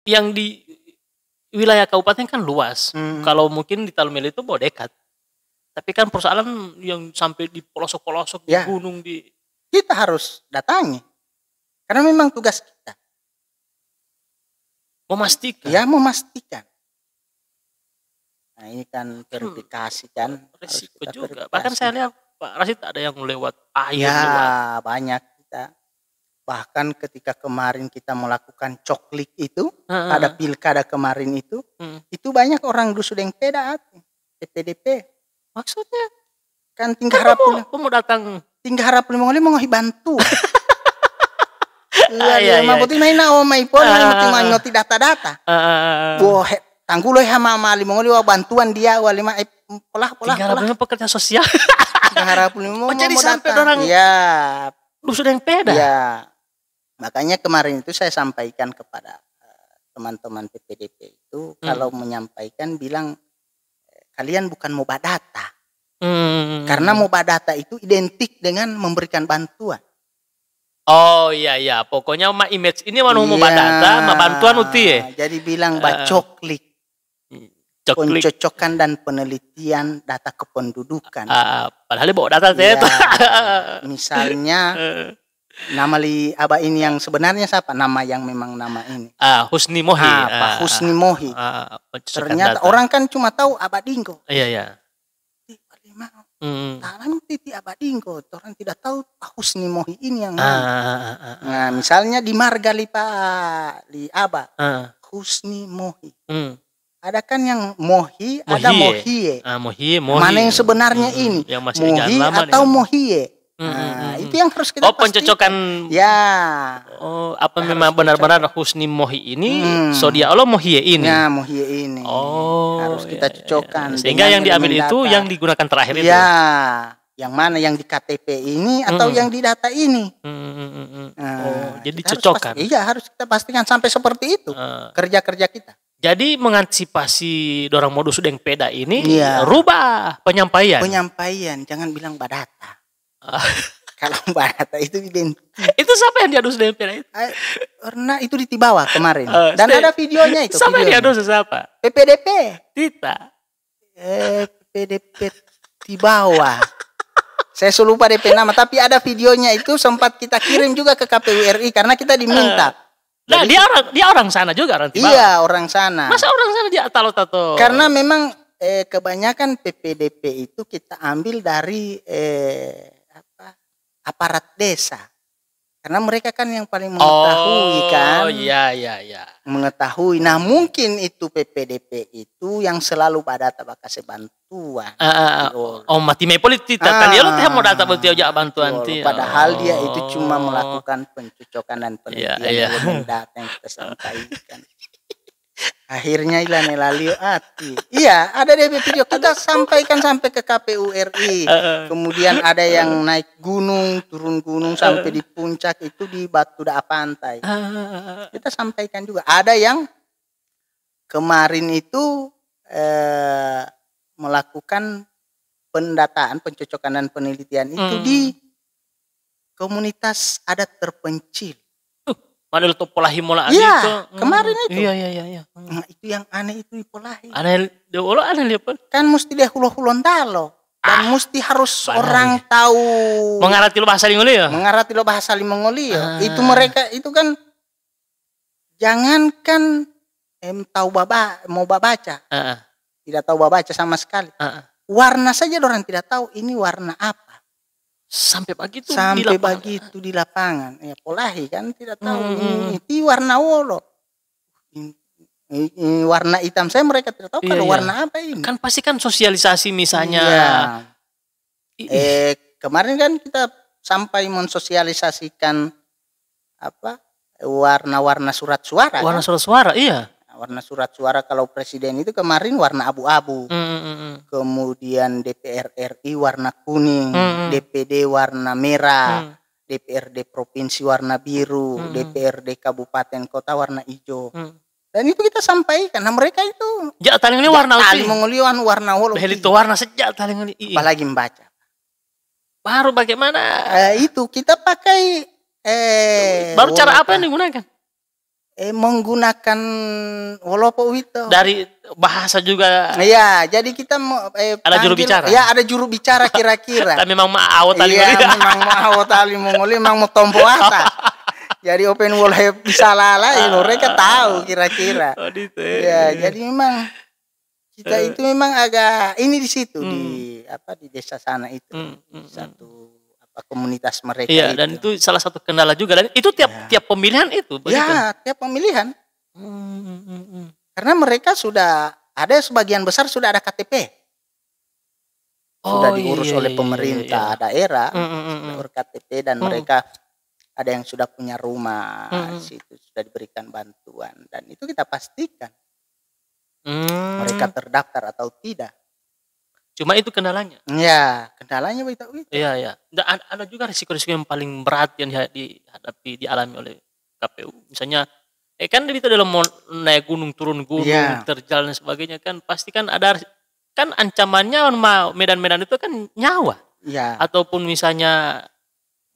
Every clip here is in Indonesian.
yang di wilayah kabupaten kan luas. Kalau mungkin di Talumele itu mau dekat. Tapi kan persoalan yang sampai di pelosok-pelosok di gunung di kita harus datangi. Karena memang tugas kita. Memastikan. Ya, memastikan. Nah, ini kan verifikasi kan. Risiko juga. Bahkan saya lihat Pak Rasid ada yang lewat air. Ya, banyak kita. Bahkan ketika kemarin kita melakukan coklik itu, pada pilkada kemarin itu banyak orang Dusudeng Peda, PPDP. Maksudnya? Kan tinggal harap mau datang. Tinggal harap mengoli mengohi bantu. Iya, mabuti main na mai pon mabuti mangoti data-data. Boh, tangguloi hama mali mengoli bantuan dia wali ma polah. Tinggal harap pekerja sosial. Tinggal harap mau jadi sampai orang. Iya. Dusudeng Peda. Iya. Makanya kemarin itu saya sampaikan kepada teman-teman PPDP itu kalau menyampaikan bilang kalian bukan moba data. Karena moba data itu identik dengan memberikan bantuan. Oh iya, pokoknya image ini moba data, bantuan uti ya. Jadi bilang bacoklik. Pencocokan dan penelitian data kependudukan. Padahal bawa data saya itu. Misalnya nama li Aba ini yang sebenarnya siapa? Nama yang memang nama ini. Husni Mohi. Pak Husni Mohi. Ternyata orang kan cuma tahu Aba Dinggo. Iya. Tahan titi Aba Dinggo. Orang tidak tahu Pak Husni Mohi ini yang nah, misalnya di marga li Pak li Aba. Husni Mohi. Ada kan yang Mohi, ada Mohie. Mohie. Mana yang sebenarnya ini? Yang masih Mohi atau Mohie? Itu yang harus kita pastikan. Pencocokan. Ya. Apa memang benar-benar Husni Mohi ini? So dia Allah Mohie ini. Ya, Mohie ini. Harus kita cocokkan. Sehingga yang diambil itu yang digunakan terakhir itu. Ya. Yang mana yang di KTP ini atau yang di data ini. Jadi cocokkan. Iya, harus kita pastikan sampai seperti itu. Kerja-kerja kita. Jadi mengantisipasi dorang modus Dusudeng Peda ini rubah penyampaian. Jangan bilang badata. Kalau badata itu identik. Itu siapa yang diadu Dusudeng Peda itu? Karena itu di Tibawa kemarin. Dan ada videonya itu. Siapa yang diadu siapa? PPDP. Tita. PPDP Tibawa. Saya lupa DP nama, tapi ada videonya itu sempat kita kirim juga ke KPU RI karena kita diminta. Nah, dia orang sana juga, orang Tibawa. Iya, orang sana. Masa orang sana dia tato-tato? Karena memang kebanyakan PPDP itu kita ambil dari aparat desa. Karena mereka kan yang paling mengetahui kan. Oh, iya. Mengetahui. Nah, mungkin itu PPDP itu yang selalu pada kasih bantuan. Mati me politik kan dia lo teh mau data berarti aja bantuan ti. Padahal dia itu cuma melakukan pencocokan dan penelitian data yang kita sampaikan. Akhirnya ilan lalio ati. Iya, ada di video kita sampaikan sampai ke KPU RI. Kemudian ada yang naik gunung, turun gunung sampai di puncak itu di Batu Daa Pantai. Kita sampaikan juga. Ada yang kemarin itu melakukan pendataan, pencocokan dan penelitian itu di komunitas adat terpencil. Mana itu Polahi mola itu? Kemarin itu. Iya. Nah, itu yang aneh itu di Polahi. Aneh lihat. Kan mesti dia hulon talo. Dan mesti harus orang tahu. Mengarati lo bahasa Lingoli ya? Mengarati lo bahasa Lingoli ya. Itu mereka itu kan jangankan tahu mau baca. Tidak tahu baca sama sekali. Warna saja orang tidak tahu ini warna apa. Sampai begitu di lapangan. Ya Polahi kan tidak tahu ini warna wolo. Ini warna hitam saya mereka tidak tahu kalau warna apa ini. Kan pasti kan sosialisasi misalnya. Kemarin kan kita sampai mensosialisasikan warna-warna surat suara. Warna surat suara, iya. Warna surat suara kalau presiden itu kemarin warna abu-abu. Kemudian DPR RI warna kuning, DPD warna merah, DPRD provinsi warna biru, DPRD kabupaten kota warna hijau. Dan itu kita sampaikan. Nah mereka itu taling ini warna taling mengoliwan warna wolo. Itu warna sejak taling ini. Apalagi membaca. Baru bagaimana? Itu kita pakai baru cara apa yang digunakan? menggunakan wolopo itu. Dari bahasa juga. Iya, jadi kita ada juru bicara. Ya, ada juru bicara kira-kira. Tapi memang mau tali. Iya, memang mau tali mongoli, memang mau tompo ata. Jadi open wall bisa lala, mereka tahu kira-kira. Oh, gitu. Ya, jadi memang kita itu memang agak ini di situ di desa sana itu. Satu komunitas mereka. Iya, dan itu salah satu kendala juga, dan itu tiap pemilihan itu. Ya, tiap pemilihan. Karena mereka sudah ada sebagian besar sudah ada KTP. Sudah diurus oleh pemerintah daerah, KTP, dan mereka ada yang sudah punya rumah, situ sudah diberikan bantuan, dan itu kita pastikan mereka terdaftar atau tidak. Cuma itu kendalanya. Ya, kendalanya begitu. Iya. Dan ada juga risiko-risiko yang paling berat yang dialami oleh KPU. Misalnya, kan itu dalam mau naik gunung, turun gunung, terjal dan sebagainya, kan pasti kan ada kan ancamannya medan-medan itu kan nyawa. Iya. Ataupun misalnya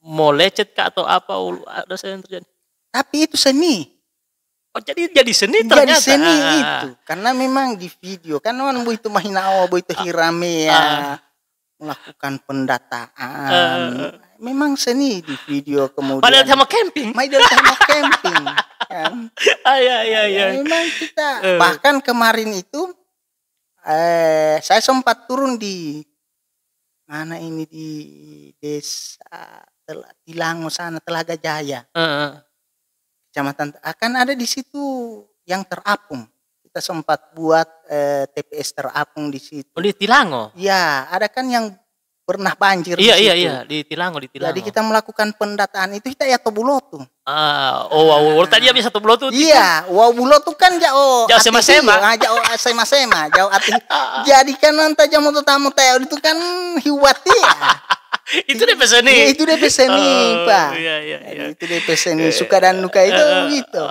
mau lecet kah atau apa, ada yang terjadi. Tapi itu seni. Oh, jadi seni ternyata. Jadi seni itu. Karena memang di video kan itu mahinawa, itu hirame ya. Melakukan pendataan. Memang seni di video, kemudian. Padahal sama camping. Kan. Iya. Memang kita bahkan kemarin itu saya sempat turun di mana ini, di desa Tilango sana, Telaga Jaya. Kecamatan akan ada di situ yang terapung. Kita sempat buat TPS terapung di situ. Oh, di Tilango? Ya, ada kan yang pernah banjir di situ. Iya, di Tilango. Jadi kita melakukan pendataan itu kita ya Tobulotu. Tadi habis satu Bulotu. Iya, Bulotu kan jauh sema-sema. Jauh sema-sema, jauh ati. Jadi kan nanti jamu tamu teo itu kan hiwati ya. Itu DP seni. Ya, itu DP seni, Pak. Iya. Itu DP seni, suka dan duka itu gitu.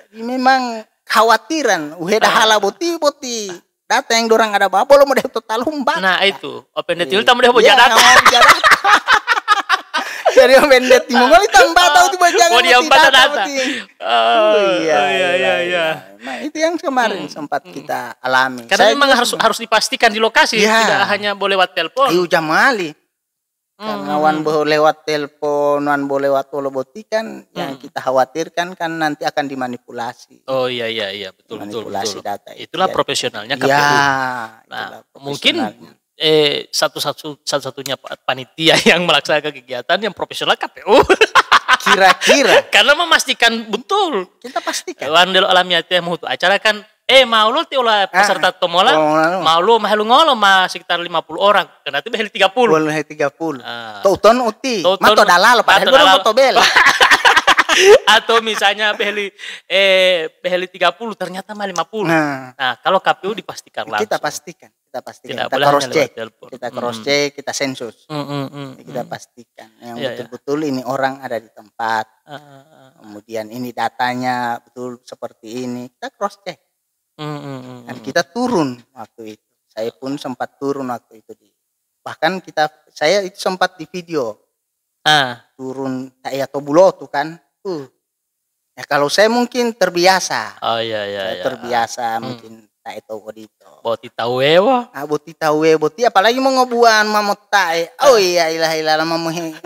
Jadi memang khawatiran, hala boti data yang dorang ada bawa belum ada total humbat. Nah, itu open data tamu dia boja data. Jadi open data mongol tambah tahu tiba jangan. Oh, dia data. Iya. Nah, itu yang kemarin sempat kita alami. Karena memang harus dipastikan di lokasi, tidak hanya boleh lewat telepon. Ayo jamali. Karena wan boleh lewat telepon, wan boleh lewat boti kan, yang kita khawatirkan kan nanti akan dimanipulasi. Oh iya, betul. Manipulasi data. Itulah profesionalnya KPU. Nah, mungkin satu-satunya panitia yang melaksanakan kegiatan yang profesional KPU. Kira-kira. Karena memastikan betul. Kita pastikan. Wan delo alamiati yang mau acara kan. Mau lu olah peserta tomola, mau lu ngolo sekitar 50 orang, karena itu beheli 30. Boleh 30. Tauton uti, mato dalal, padahal belum foto bel. Atau misalnya beheli 30, ternyata mah 50. Nah, kalau KPU dipastikan langsung. Kita pastikan. Tidak kita cross check, kita sensus. Kita pastikan yang betul-betul ini orang ada di tempat. Kemudian ini datanya betul seperti ini, kita cross check. Dan kita turun waktu itu. Saya pun sempat turun waktu itu. Bahkan saya itu sempat di video. Turun kayak Tobulotu kan. Ya kalau saya mungkin terbiasa. Oh iya. Terbiasa mungkin tak itu bodito. Boti tawe. Boti tawe, apalagi mau ngobuan mamot tae. Oh iya ilah mamuhi.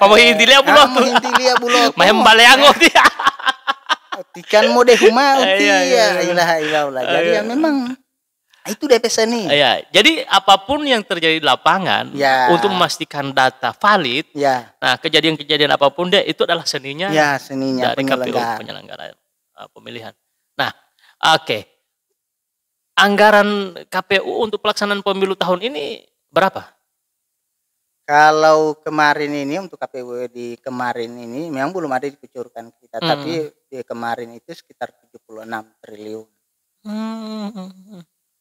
Mamuhi intilia Bulotu. Mahem baleango dia. Tikan mode huma ilah. Jadi ya memang itu DP seni. Iya, jadi apapun yang terjadi di lapangan untuk memastikan data valid. Nah, kejadian-kejadian apapun itu adalah seninya. Seninya dari KPU penyelenggara pemilihan. Nah, oke. Anggaran KPU untuk pelaksanaan pemilu tahun ini berapa? Kalau kemarin ini untuk KPU di kemarin ini memang belum ada dikucurkan kita, tapi di kemarin itu sekitar 76 triliun.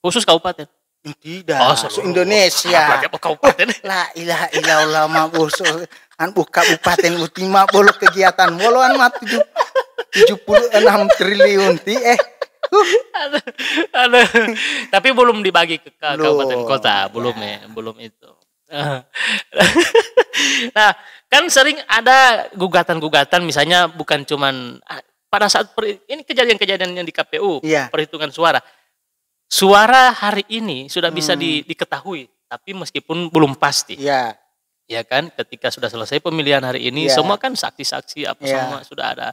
Khusus kabupaten? Tidak. Indonesia. Kabupaten. La ilaha illallah ma khusus an kabupaten ultima bolo kegiatan boloan mah 76 triliun Tapi belum dibagi ke kabupaten kota, belum itu. Nah, kan sering ada gugatan-gugatan, misalnya bukan cuman pada saat ini kejadian-kejadian yang di KPU, Iya. perhitungan suara. Suara hari ini sudah bisa diketahui, tapi meskipun belum pasti. Iya. Ya kan, ketika sudah selesai pemilihan hari ini, Iya. semua kan saksi-saksi apa Iya. semua sudah ada,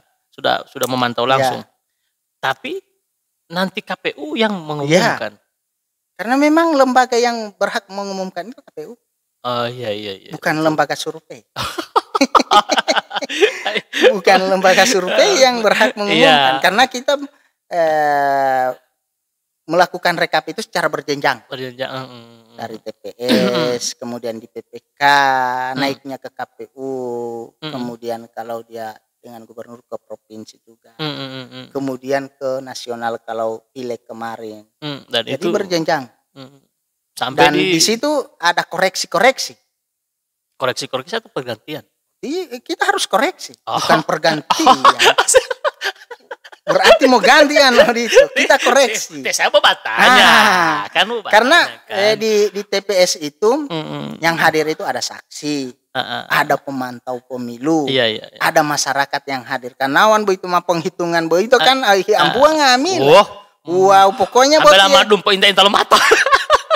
sudah memantau langsung. Iya. Tapi nanti KPU yang mengumumkan. Karena memang lembaga yang berhak mengumumkan itu KPU. Oh iya. Bukan lembaga survei. Bukan lembaga survei yang berhak mengumumkan. Iya. Karena kita melakukan rekap itu secara berjenjang. Dari TPS, kemudian di PPK, naiknya ke KPU, kemudian kalau dia dengan gubernur ke provinsi juga, kemudian ke nasional kalau pileg kemarin. Dan jadi itu berjenjang. Sampai dan di situ ada koreksi-koreksi. Koreksi-koreksi atau pergantian? Kita harus koreksi, bukan pergantian. Berarti mau ganti kan itu. Kita koreksi. Saya mau bertanya. Karena di TPS itu yang hadir itu ada saksi, ada pemantau pemilu, ada masyarakat yang hadir. Karena wan itu mah penghitungan itu kan ampuang ngamil. Wow, pokoknya buat lama dumpo inta lo mata.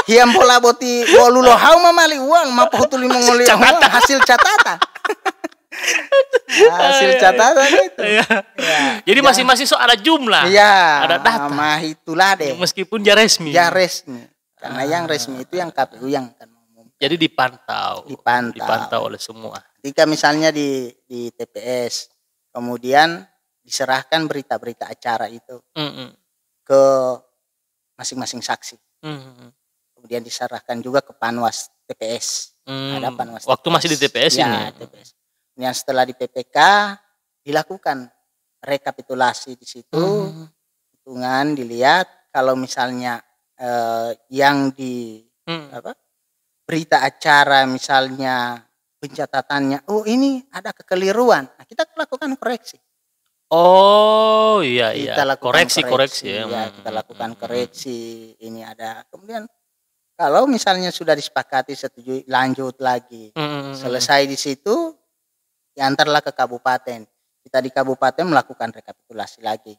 Hiam bola boti bolulo hau mamali uang mah potuli menguli hasil catatan. Hasil catatan itu. Ya. Jadi masing-masing soal ada jumlah, ada data. Mah itulah deh. Meskipun ya resmi. Ya resmi. Karena yang resmi itu yang KPU yang akan mengumumkan. Jadi dipantau oleh semua. Jika misalnya di TPS, kemudian diserahkan berita-berita acara itu ke masing-masing saksi. Kemudian diserahkan juga ke Panwas TPS. Ada Panwas. Waktu TPS. Masih di TPS ya, ini. TPS. Yang setelah di PPK dilakukan rekapitulasi di situ, hitungan dilihat kalau misalnya yang di berita acara misalnya pencatatannya, oh ini ada kekeliruan, nah, kita lakukan koreksi. Oh iya. Koreksi ya. Kita lakukan koreksi. Ini ada. Kemudian kalau misalnya sudah disepakati setujui lanjut lagi, selesai di situ. Diantarlah ke kabupaten. Kita di kabupaten melakukan rekapitulasi lagi.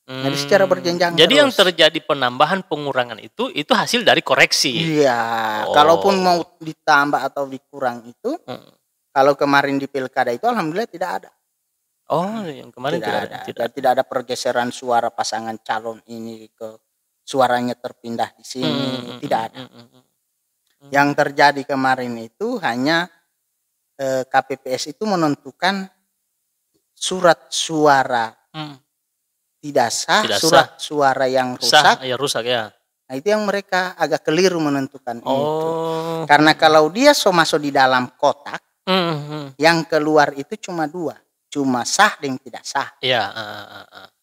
Jadi secara berjenjang. Jadi yang terjadi penambahan pengurangan itu hasil dari koreksi. Iya. Kalaupun mau ditambah atau dikurang itu, kalau kemarin di pilkada itu alhamdulillah tidak ada. Oh, yang kemarin tidak ada pergeseran suara pasangan calon ini ke suaranya terpindah di sini, tidak ada. Yang terjadi kemarin itu hanya KPPS itu menentukan surat suara tidak sah, surat suara yang rusak. Rusak ya. Nah itu yang mereka agak keliru menentukan itu. Karena kalau dia masuk di dalam kotak, yang keluar itu cuma dua, cuma sah dan tidak sah. Iya.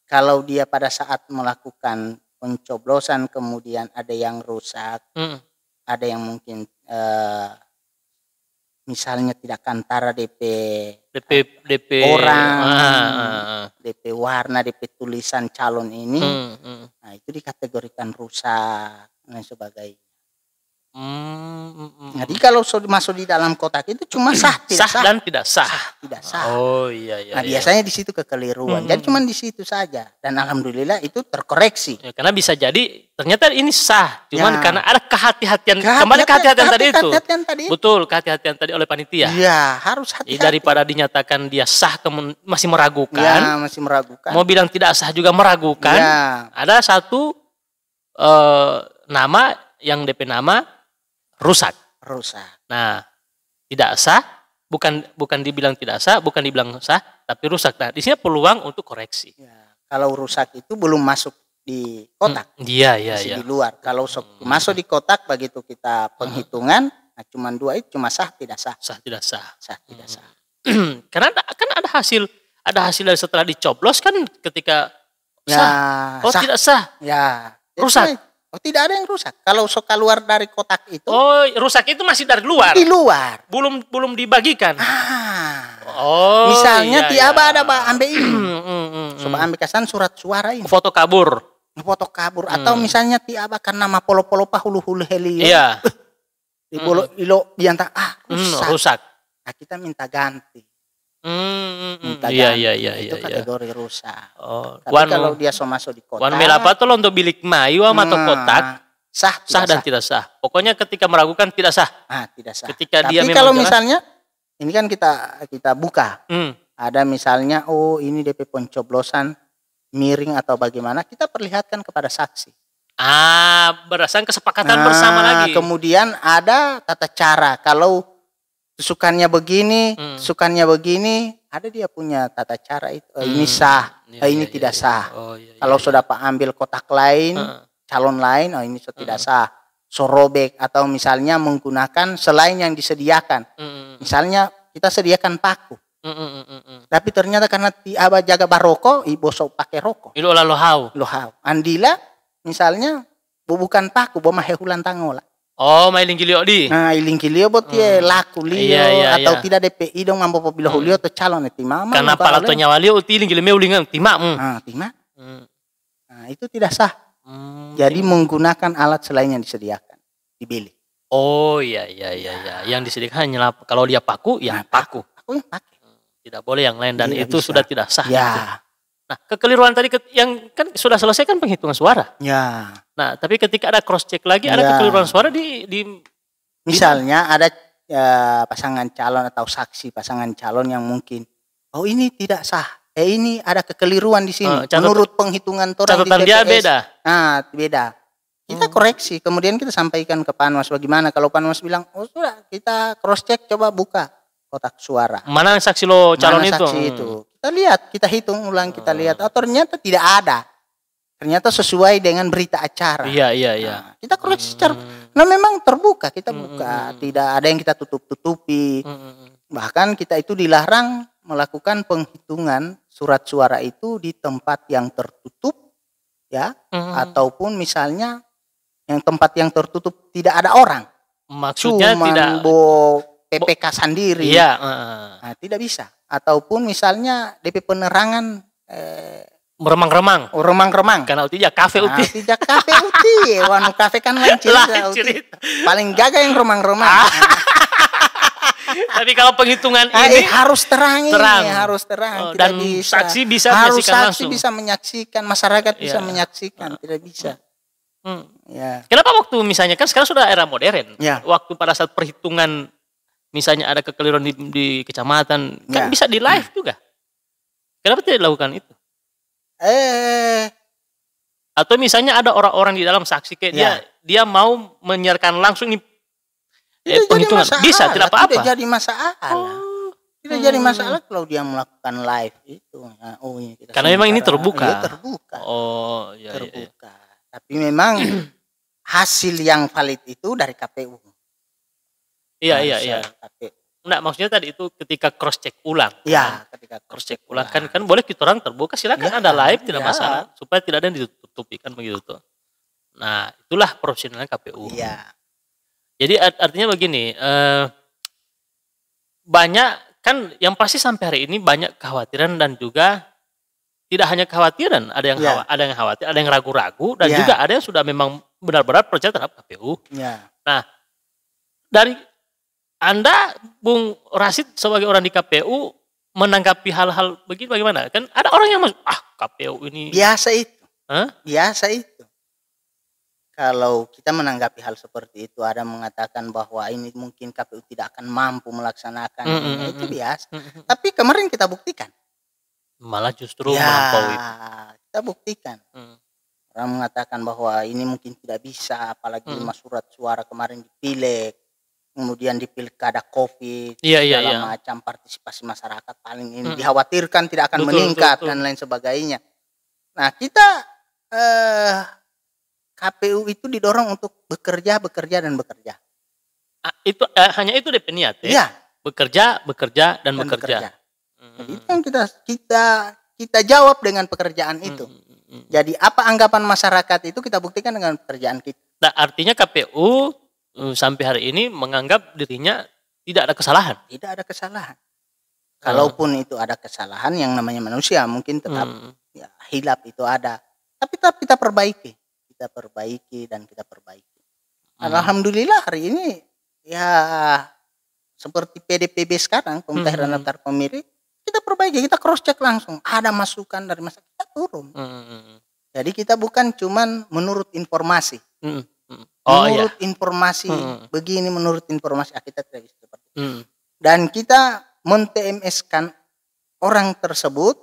Kalau dia pada saat melakukan pencoblosan kemudian ada yang rusak, ada yang mungkin misalnya tidak kantara DP orang, DP warna, DP tulisan calon ini, nah itu dikategorikan rusak dan sebagainya. Jadi kalau masuk di dalam kotak itu cuma sah dan tidak sah. Tidak sah. Oh iya. Nah biasanya di situ kekeliruan. Jadi cuma di situ saja. Dan alhamdulillah itu terkoreksi. Ya, karena bisa jadi ternyata ini sah. Cuman karena ada kehati-hatian. Kembali kehati-hatian tadi itu. Betul, kehati-hatian tadi oleh panitia. Iya, harus hati-hati. Daripada dinyatakan dia sah masih meragukan. Ya, masih meragukan. Mau bilang tidak sah juga meragukan. Ya. Ada satu nama yang DP nama rusak. Nah, tidak sah, bukan dibilang tidak sah, bukan dibilang sah, tapi rusak. Nah, di sini peluang untuk koreksi. Ya, kalau rusak itu belum masuk di kotak. Iya. Di luar. Kalau masuk di kotak begitu kita penghitungan, nah cuma dua itu cuma sah tidak sah. Sah tidak sah. Sah tidak sah. Karena kan ada hasil dari setelah dicoblos kan ketika sah. Sah. Tidak sah. Ya. Rusak. Tidak ada yang rusak. Kalau keluar dari kotak itu. Oh, rusak itu masih dari luar. Di luar. Belum dibagikan. Misalnya tiaba ada ambil ini. Coba ambil kesan surat suara ini. Foto kabur. Atau misalnya tiaba karena nama polo-polo pahulu-hulu heli. Iya. Di bolo ilo diantar rusak. Rusak. Nah, kita minta ganti. Minta Iya, ganti. iya, iya, Itu iya. kategori rusak. Oh, Tapi kalau dia so masuk di kotak, wan melapa tuh untuk bilik mayu atau kotak sah dan tidak sah. Pokoknya ketika meragukan tidak sah. Tidak sah. Ketika Tapi dia memang kalau jelas, misalnya ini kan kita buka, ada misalnya ini DP pencoblosan miring atau bagaimana, kita perlihatkan kepada saksi. Berdasarkan kesepakatan bersama lagi. Kemudian ada tata cara. Kalau tusukannya begini, ada dia punya tata cara itu. Ini sah, ini tidak sah. Kalau sudah Pak ambil kotak lain, calon lain, ini tidak sah. So robek atau misalnya menggunakan selain yang disediakan. Misalnya kita sediakan paku. Tapi ternyata karena tiaba jaga baroko, ibu so pakai rokok. Ilo lah lohau. Andila misalnya bukan paku, boma hehulan tangola. Oh, mailing kilio di. Nah, iling kilio bot ye laku lio atau tidak DPI dong mampu pabilo hulio atau calon itu mama. Karena pala to nyawa lio uti iling kilio meulingan timak. Timak. Nah, itu tidak sah. Jadi menggunakan alat selain yang disediakan di bilik. Oh iya. Yang disediakan hanya kalau dia paku, ya paku. Paku yang pakai. Tidak boleh yang lain dan itu bisa. Sudah tidak sah. Ya. Nah, kekeliruan tadi yang kan sudah selesai kan penghitungan suara. Ya. Nah, tapi ketika ada cross check lagi, ada kekeliruan suara di misalnya ada pasangan calon atau saksi pasangan calon yang mungkin ini tidak sah. Ini ada kekeliruan di sini. Menurut penghitungan catatan dia beda. Nah, beda. Kita koreksi, kemudian kita sampaikan ke Panwas bagaimana. Kalau Panwas bilang, sudah kita cross check, coba buka kotak suara. Mana saksi lo calon itu? Saksi itu. Kita lihat, kita hitung ulang, kita lihat. Ternyata tidak ada. Ternyata sesuai dengan berita acara. Iya. Nah, kita koreksi secara, memang terbuka, kita buka. Tidak ada yang kita tutup-tutupi. Bahkan kita itu dilarang melakukan penghitungan surat suara itu di tempat yang tertutup, ya, ataupun misalnya yang tempat yang tertutup tidak ada orang. Maksudnya cuman tidak PPK sendiri. Iya. Nah, tidak bisa. Ataupun misalnya DP penerangan remang-remang. Remang-remang. Karena uti ya kafe uti. Tidak kafe uti. Wanu kafe kan lain cerita. Paling gaga yang remang-remang. Tapi kalau penghitungan ini harus terang. Harus terang. Dan bisa. Saksi bisa harus menyaksikan saksi bisa menyaksikan, masyarakat bisa menyaksikan, tidak bisa. Ya. Kenapa waktu misalnya kan sekarang sudah era modern. Waktu pada saat perhitungan misalnya ada kekeliruan di kecamatan kan bisa di live juga. Kenapa tidak dilakukan itu? Atau misalnya ada orang-orang di dalam saksi kayak dia mau menyiarkan langsung ini penghitungan bisa tidak apa-apa. Tidak jadi masalah. Tidak jadi masalah kalau dia melakukan live itu. Karena memang ini terbuka. Terbuka. Terbuka. Tapi memang hasil yang valid itu dari KPU. Iya. Nah, maksudnya tadi itu ketika cross check ulang. Iya, ketika cross check ulang kan boleh kita orang terbuka, silakan ada live tidak masalah supaya tidak ada yang ditutupi kan begitu tuh. Nah, itulah profesionalnya KPU. Iya. Jadi artinya begini, banyak kan yang pasti sampai hari ini banyak kekhawatiran dan juga tidak hanya kekhawatiran, ada yang khawatir, ada yang ragu-ragu dan juga ada yang sudah memang benar-benar percaya terhadap KPU. Nah, dari Anda, Bung Rasid sebagai orang di KPU menanggapi hal-hal begini bagaimana? Kan ada orang yang masuk, KPU ini biasa itu. Biasa itu. Kalau kita menanggapi hal seperti itu, ada mengatakan bahwa ini mungkin KPU tidak akan mampu melaksanakan, itu biasa. Tapi kemarin kita buktikan. Malah justru melampaui. Kita buktikan. Orang mengatakan bahwa ini mungkin tidak bisa, apalagi 5 surat suara kemarin dipilih. Kemudian di pilkada COVID, segala macam partisipasi masyarakat paling ini dikhawatirkan tidak akan meningkat dan lain sebagainya. Nah, kita KPU itu didorong untuk bekerja. Itu hanya itu DP niat ya? Iya. Bekerja dan bekerja. Jadi itu yang kita jawab dengan pekerjaan itu. Jadi apa anggapan masyarakat itu kita buktikan dengan pekerjaan kita. Nah, artinya KPU sampai hari ini menganggap dirinya tidak ada kesalahan. Tidak ada kesalahan. Kalaupun itu ada kesalahan yang namanya manusia, mungkin tetap hilap itu ada. Tapi kita perbaiki. Kita perbaiki. Alhamdulillah hari ini ya seperti PDPB sekarang, pemerintah daftar pemilih, kita perbaiki, kita cross check langsung. Ada masukan dari masyarakat, kita turun. Jadi kita bukan cuman menurut informasi. Menurut informasi begini, menurut informasi kita tidak bisa seperti itu. Dan kita men-TMS-kan orang tersebut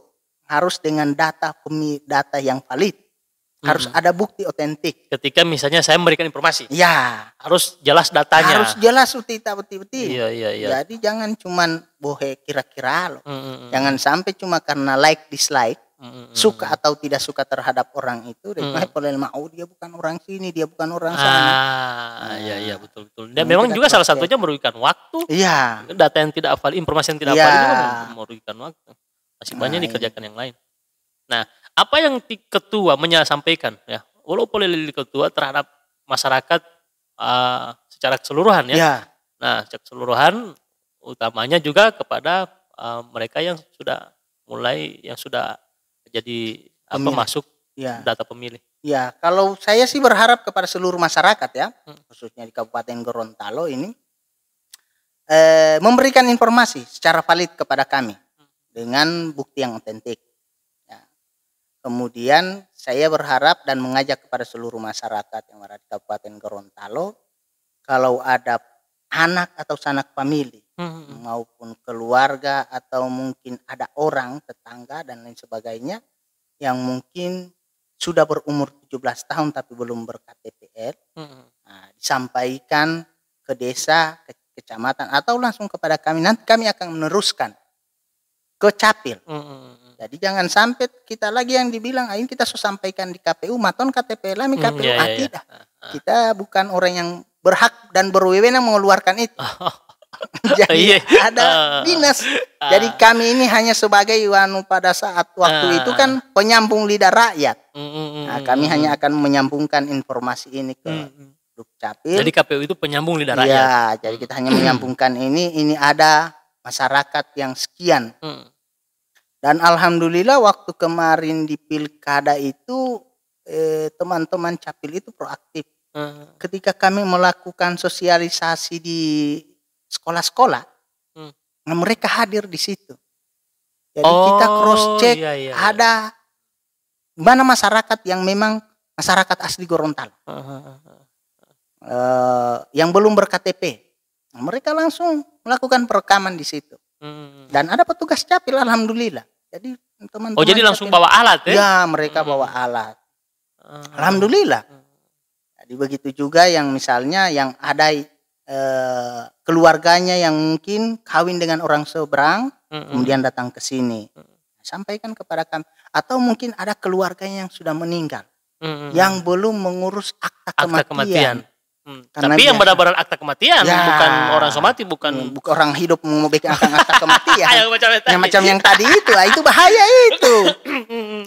harus dengan data yang valid. Harus ada bukti otentik. Ketika misalnya saya memberikan informasi. Ya. Harus jelas datanya. Harus jelas betul-betul. Iya. Jadi jangan cuman bohe kira-kira loh. Jangan sampai cuma karena like dislike, suka atau tidak suka terhadap orang itu. Dia bukan orang sini, dia bukan orang sana. Iya betul. Dan memang juga salah satunya merugikan waktu. Iya. Data yang tidak valid, informasi yang tidak valid juga merugikan waktu. Masih banyak dikerjakan yang lain. Nah, apa yang ketua sampaikan ya, walaupun ketua terhadap masyarakat secara keseluruhan ya. Nah, secara keseluruhan utamanya juga kepada mereka yang sudah jadi masuk data pemilih. Ya, kalau saya sih berharap kepada seluruh masyarakat ya, khususnya di Kabupaten Gorontalo ini memberikan informasi secara valid kepada kami dengan bukti yang otentik. Kemudian saya berharap dan mengajak kepada seluruh masyarakat yang ada di Kabupaten Gorontalo, kalau ada anak atau sanak famili maupun keluarga atau mungkin ada orang tetangga dan lain sebagainya yang mungkin sudah berumur 17 tahun tapi belum ber-KTPL, disampaikan ke desa, ke kecamatan atau langsung kepada kami. Nanti kami akan meneruskan ke Capil. Jadi jangan sampai kita lagi yang dibilang ini kita sampaikan di KPU, maton KTP lami KPU tidak. Kita bukan orang yang berhak dan berwenang mengeluarkan itu. Jadi ada dinas. Jadi kami ini hanya sebagai pada saat waktu itu kan penyambung lidah rakyat. Nah, kami hanya akan menyambungkan informasi ini ke Dukcapil. Jadi KPU itu penyambung lidah rakyat. Iya, jadi kita hanya menyambungkan ini ada masyarakat yang sekian. Dan alhamdulillah waktu kemarin di pilkada itu teman-teman Capil itu proaktif. Ketika kami melakukan sosialisasi di sekolah-sekolah, mereka hadir di situ. Jadi kita cross check ada mana masyarakat yang memang masyarakat asli Gorontalo, yang belum ber-KTP. Mereka langsung melakukan perekaman di situ. Dan ada petugas Capil alhamdulillah. Jadi teman-teman jadi langsung bawa alat ya? Ya, mereka bawa alat. Alhamdulillah. Jadi begitu juga yang misalnya yang ada keluarganya yang mungkin kawin dengan orang seberang, kemudian datang ke sini. Sampaikan kepada kami. Atau mungkin ada keluarganya yang sudah meninggal, yang belum mengurus akta kematian. Tapi yang benar-benar akta kematian, bukan orang somati, bukan orang hidup membikin akta kematian. Yang macam yang tadi itu bahaya itu.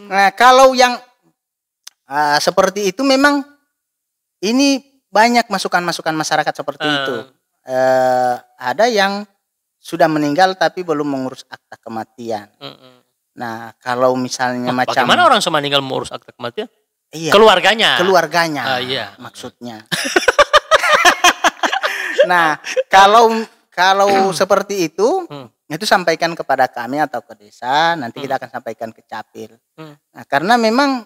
Nah, kalau yang seperti itu memang ini banyak masukan-masukan masyarakat seperti itu. Ada yang sudah meninggal tapi belum mengurus akta kematian. Nah, kalau misalnya bagaimana orang meninggal mengurus akta kematian? Iya, keluarganya. Maksudnya. Nah, kalau seperti itu sampaikan kepada kami atau ke desa, nanti kita akan sampaikan ke Capil. Nah, karena memang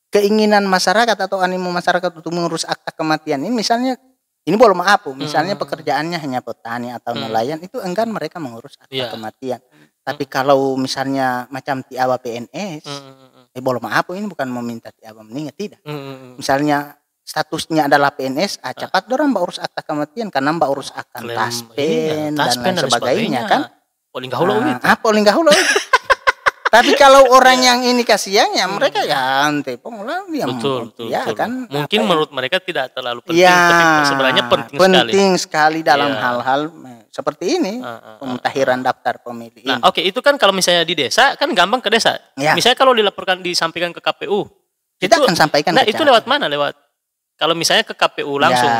keinginan masyarakat atau animo masyarakat untuk mengurus akta kematian ini, misalnya ini belum misalnya pekerjaannya hanya petani atau nelayan, itu enggan mereka mengurus akta kematian. Tapi kalau misalnya macam tiaba PNS, belum ini bukan meminta tiaba meninggal, tidak. Misalnya statusnya adalah PNS, cepat dorang mbak urus akta kematian karena mbak urus akan taspen dan lain sebagainya kan. Paling gahula itu. Paling gahula itu. Tapi kalau orang yang ini kasihannya mereka ya antepong lah betul. Kan mungkin menurut mereka tidak terlalu penting, tapi sebenarnya penting sekali dalam hal-hal seperti ini, pemutakhiran daftar pemilih. Nah, itu kan kalau misalnya di desa kan gampang ke desa. Misalnya kalau disampaikan ke KPU, kita akan sampaikan. Nah, itu lewat mana? Kalau misalnya ke KPU langsung,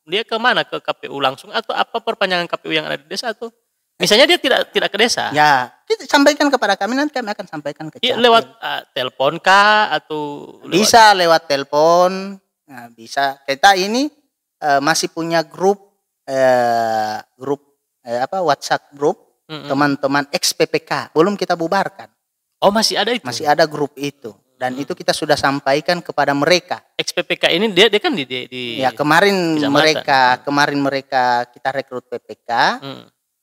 dia ke mana? Ke KPU langsung atau apa perpanjangan KPU yang ada di desa atau misalnya dia tidak ke desa? Ya, kita sampaikan kepada kami, nanti kami akan sampaikan ke Capil. Lewat telepon kah atau bisa lewat telepon. Nah, bisa. Kita ini masih punya grup WhatsApp grup teman-teman ex-PPK, belum kita bubarkan. Oh, masih ada itu? Masih ada grup itu. Dan itu kita sudah sampaikan kepada mereka. Ex-PPK ini dia kan di ya, kemarin mereka kita rekrut PPK.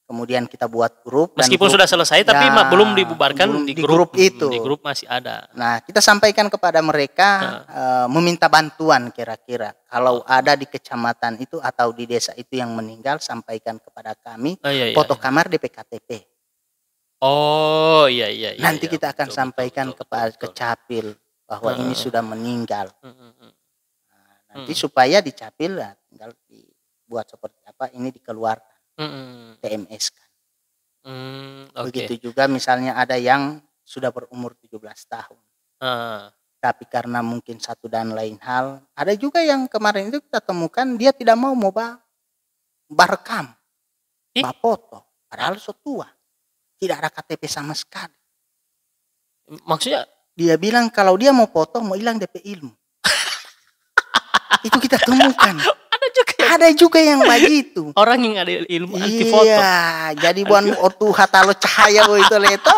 Kemudian kita buat grup. Meskipun sudah selesai, tapi belum dibubarkan di grup itu. Di grup masih ada. Nah, kita sampaikan kepada mereka meminta bantuan kira-kira. Kalau ada di kecamatan itu atau di desa itu yang meninggal, sampaikan kepada kami foto kamar DP KTP. Oh iya. Nanti kita akan sampaikan kepada Kecapil bahwa ini sudah meninggal. Nah, nanti supaya di Capil tinggal dibuat seperti apa, ini dikeluarkan. TMS kan. Begitu juga misalnya ada yang sudah berumur 17 tahun. Tapi karena mungkin satu dan lain hal, ada juga yang kemarin itu kita temukan dia tidak mau barekam, foto, padahal so tua. Tidak ada KTP sama sekali. Maksudnya? Dia bilang kalau dia mau foto mau hilang DP ilmu. Itu kita temukan. Ada juga yang begitu. Orang yang ada ilmu anti foto. Iya, jadi buan ortu hatalo cahaya itu leto.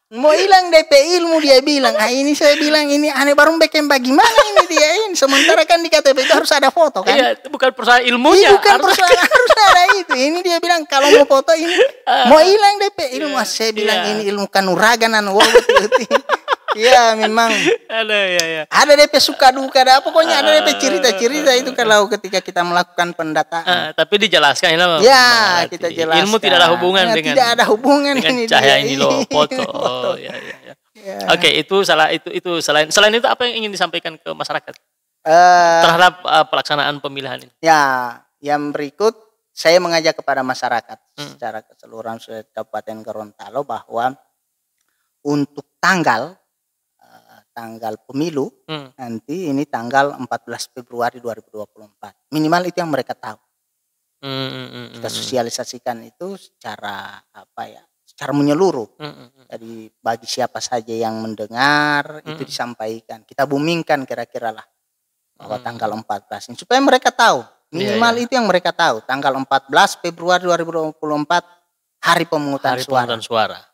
Mau hilang DP ilmu dia bilang. Ini saya bilang ini aneh baru bikin bagaimana ini dia ini. Sementara kan di KTP itu harus ada foto kan. Iya, itu bukan persoalan ilmunya. Bukan persoalan harus ada itu. Ini dia bilang kalau mau foto ini mau hilang DP ilmu. Saya bilang ini ilmu kanuraganan. Iya memang ada DP suka duka, pokoknya ada DP cerita-cerita itu kalau ketika kita melakukan pendataan. Tapi dijelaskan ya kita jelaskan. Ilmu tidak ada hubungan dengan tidak ada hubungan dengan ini cahaya ini loh foto. Oh ya. Oke, itu salah itu selain itu apa yang ingin disampaikan ke masyarakat terhadap pelaksanaan pemilihan ini? Ya, yang berikut saya mengajak kepada masyarakat secara keseluruhan Kabupaten Gorontalo bahwa untuk tanggal pemilu nanti ini tanggal 14 Februari 2024. Minimal itu yang mereka tahu. Kita sosialisasikan itu secara secara menyeluruh. Jadi bagi siapa saja yang mendengar itu disampaikan. Kita boomingkan kira-kira lah bahwa tanggal 14 ini supaya mereka tahu. Minimal itu yang mereka tahu. Tanggal 14 Februari 2024 hari pemungutan suara.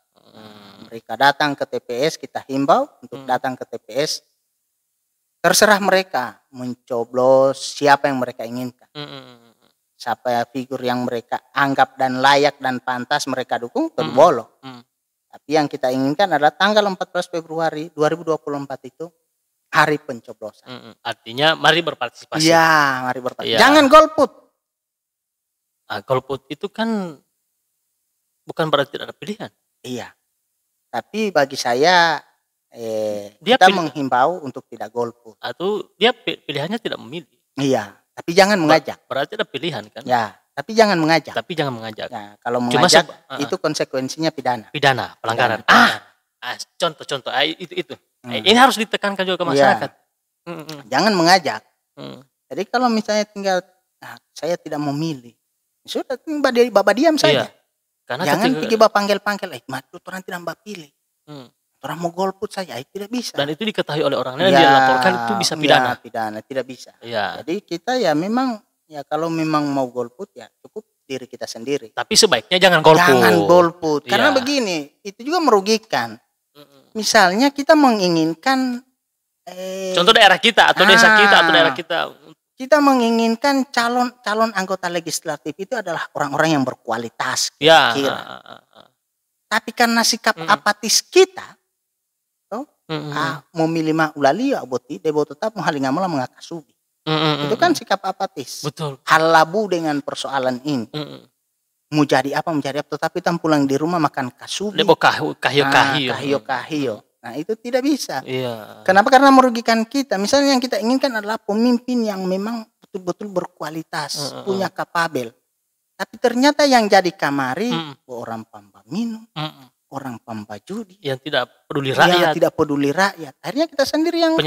Mereka datang ke TPS, kita himbau untuk datang ke TPS. Terserah mereka mencoblos siapa yang mereka inginkan. Siapa figur yang mereka anggap dan layak dan pantas mereka dukung, boleh. Tapi yang kita inginkan adalah tanggal 14 Februari 2024 itu hari pencoblosan. Artinya mari berpartisipasi. Iya, mari berpartisipasi. Jangan golput. Golput itu kan bukan berarti tidak ada pilihan. Iya. Tapi bagi saya kita menghimbau untuk tidak golput. Atau dia pilihannya tidak memilih. Iya, tapi jangan mengajak. Berarti ada pilihan kan? Ya, tapi jangan mengajak. Ya, kalau mengajak itu konsekuensinya pidana. Pelanggaran. Contoh itu. Ini harus ditekankan juga ke masyarakat. Jangan mengajak. Jadi kalau misalnya tinggal saya tidak memilih. Sudah bapak diam saja. Karena jangan pergi panggil, matu orang tidak mbak pilih. Orang mau golput saja, tidak bisa. Dan itu diketahui oleh orangnya dan dia laporkan itu bisa pidana. Pidana, tidak bisa. Ya. Jadi kita memang kalau memang mau golput cukup diri kita sendiri. Tapi sebaiknya jangan golput. Jangan golput, karena begini, itu juga merugikan. Misalnya kita menginginkan contoh daerah kita atau desa kita atau daerah kita. Kita menginginkan calon anggota legislatif itu adalah orang-orang yang berkualitas. Tapi karena sikap apatis kita, memilih ulali aboti debo tetap menghalingamula mengakasubi. Itu kan sikap apatis. Betul. Halabu dengan persoalan ini. Mau jadi apa, tetapi tam pulang di rumah makan kasubi. Debo kahio. Nah itu tidak bisa. Iya. Kenapa? Karena merugikan kita. Misalnya yang kita inginkan adalah pemimpin yang memang betul-betul berkualitas, punya kapabel. Tapi ternyata yang jadi kamari orang pamba minum, orang pamba judi, yang tidak peduli rakyat. Tidak peduli rakyat. Akhirnya kita sendiri yang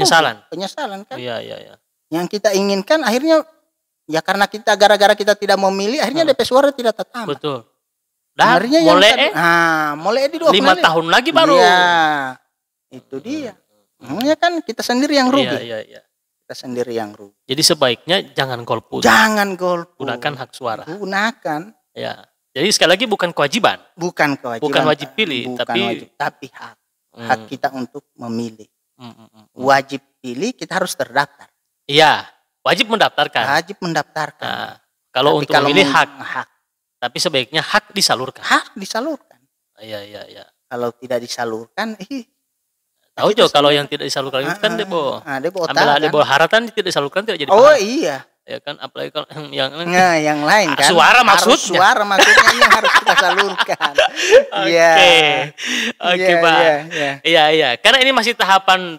penyesalan kan. Iya. Yang kita inginkan akhirnya karena kita gara-gara kita tidak memilih, akhirnya DP suara tidak tertambah. Betul. Dan mulai di 5 tahun lagi baru. Iya. Itu dia. Makanya kan kita sendiri yang rugi. Iya. Kita sendiri yang rugi. Jadi sebaiknya jangan golput. Jangan golput. Gunakan hak suara. Gunakan. Ya. Jadi sekali lagi bukan kewajiban. Bukan kewajiban. Bukan wajib pilih, bukan tapi wajib, tapi hak. Hak kita untuk memilih. Wajib pilih kita harus terdaftar. Iya, wajib mendaftarkan. Wajib mendaftarkan. Nah, kalau untuk memilih hak. Tapi sebaiknya hak disalurkan. Hak disalurkan. Iya. Kalau tidak disalurkan, tahu juga kalau yang tidak disalurkan itu kan debo. Ambil debo haratan tidak disalurkan tidak jadi. Oh iya. Ya kan, apalagi kalau yang lain kan. Suara maksudnya. Suara maksudnya yang harus kita salurkan. Oke, Pak. Iya. Karena ini masih tahapan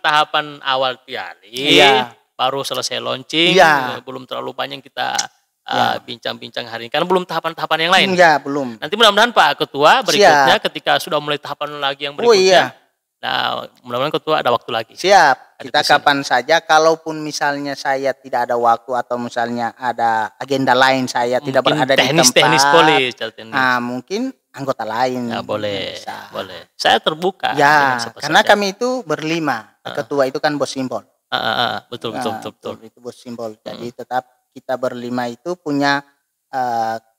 awal Piali. Iya. Baru selesai launching. Iya. Belum terlalu banyak kita bincang-bincang hari ini. Karena belum tahapan-tahapan yang lain. Iya, belum. Nanti mudah-mudahan Pak Ketua berikutnya ketika sudah mulai tahapan lagi yang berikutnya. Oh iya. Nah, mudah-mudahan Ketua ada waktu lagi. Siap. Kita kapan saja, kalaupun misalnya saya tidak ada waktu atau misalnya ada agenda lain saya mungkin tidak berada di tempat. Teknis polis. Mungkin anggota lain. Ya, boleh. Saya terbuka. Ya, karena kami itu berlima. Ketua itu kan bos simbol. Betul. Itu bos simbol. Jadi tetap kita berlima itu punya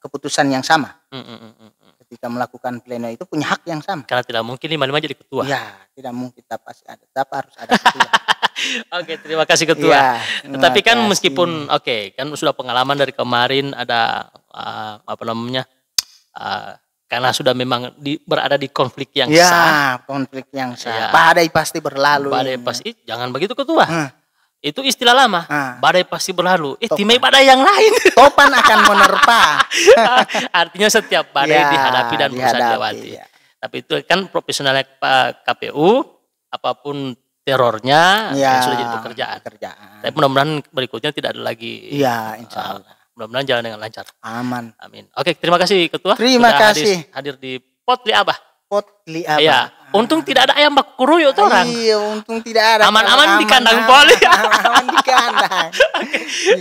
keputusan yang sama. Ketika melakukan pleno itu punya hak yang sama. Karena tidak mungkin 5-5 jadi ketua. Ya, tidak mungkin, pasti ada. Tetap harus ada ketua. Oke, terima kasih Ketua. Ya, tapi kan meskipun kan sudah pengalaman dari kemarin ada karena sudah memang berada di konflik yang sah. Konflik yang sah. Badai pasti berlalu. Badai pasti, jangan begitu Ketua. Itu istilah lama. Badai pasti berlalu. Timai badai yang lain. Topan akan menerpa. Artinya setiap badai dihadapi dan berusaha dilewati. Ya. Tapi itu kan profesionalnya Pak KPU, apapun terornya sudah jadi pekerjaan. Tapi mudah-mudahan berikutnya tidak ada lagi. Iya, insya Allah. Mudah-mudahan jalan dengan lancar. Amin. Oke, terima kasih Ketua. Terima kasih. Hadir di Potli Abah. Potli Abah. Iya. Untung tidak ada ayam baku kuruyuk tuh orang. Iya, untung tidak ada. Aman-aman di kandang poli. Aman di kandang.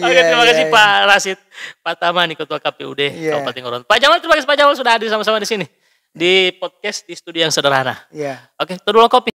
Oke, terima kasih Pak Rasid Pak Tamani, Ketua KPUD Kabupaten Gorontalo. Pak Jamal, terima kasih Pak Jamal sudah hadir sama-sama di sini di podcast di studio yang sederhana. Iya. Oke, terus kopi.